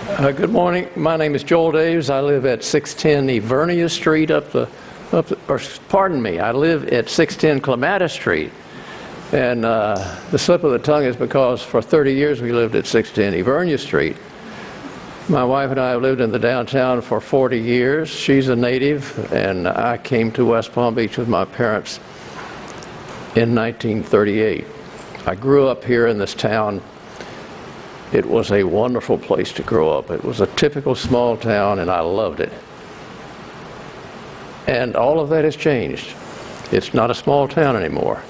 Good morning. My name is Joel Daves. I live at 610 Evernia Street I live at 610 Clematis Street. And the slip of the tongue is because for 30 years we lived at 610 Evernia Street. My wife and I have lived in the downtown for 40 years. She's a native, and I came to West Palm Beach with my parents in 1938. I grew up here in this town. It was a wonderful place to grow up. It was a typical small town, and I loved it. And all of that has changed. It's not a small town anymore.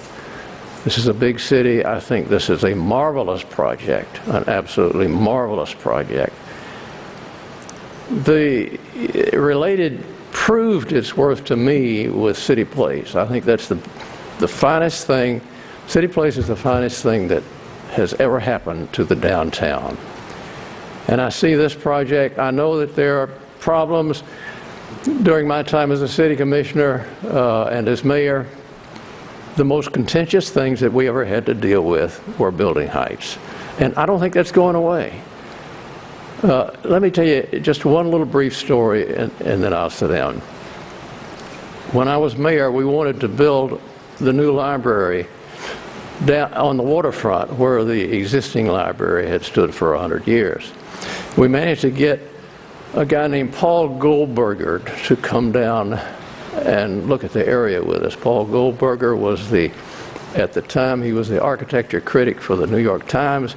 This is a big city. I think this is a marvelous project, an absolutely marvelous project. The Related proved its worth to me with City Place. I think that's the finest thing. City Place is the finest thing that has ever happened to the downtown. And I see this project, I know that there are problems. During my time as a city commissioner and as mayor, the most contentious things that we ever had to deal with were building heights. And I don't think that's going away. Let me tell you just one little brief story and then I'll sit down. When I was mayor, we wanted to build the new library down on the waterfront where the existing library had stood for 100 years. We managed to get a guy named Paul Goldberger to come down and look at the area with us. Paul Goldberger was at the time, he was the architecture critic for the New York Times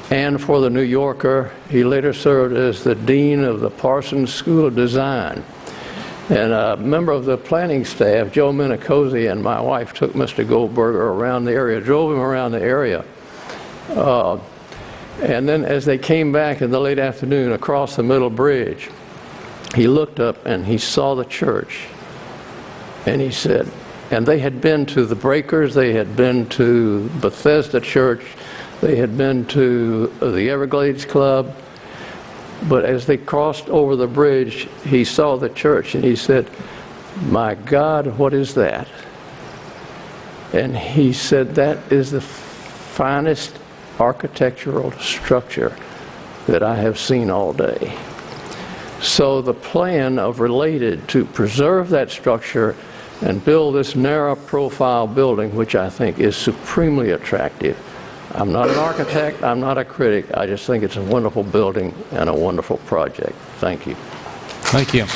and for the New Yorker. He later served as the dean of the Parsons School of Design. And a member of the planning staff, Joe Minicosi, and my wife took Mr. Goldberger around the area, drove him around the area. And then as they came back in the late afternoon across the middle bridge, he looked up and he saw the church. And he said, and they had been to the Breakers, they had been to Bethesda Church, they had been to the Everglades Club. But as they crossed over the bridge, he saw the church and he said, "My God, what is that?" And he said, "That is the finest architectural structure that I have seen all day." So the plan of Related to preserve that structure and build this narrow profile building, which I think is supremely attractive. I'm not an architect, I'm not a critic, I just think it's a wonderful building and a wonderful project. Thank you. Thank you.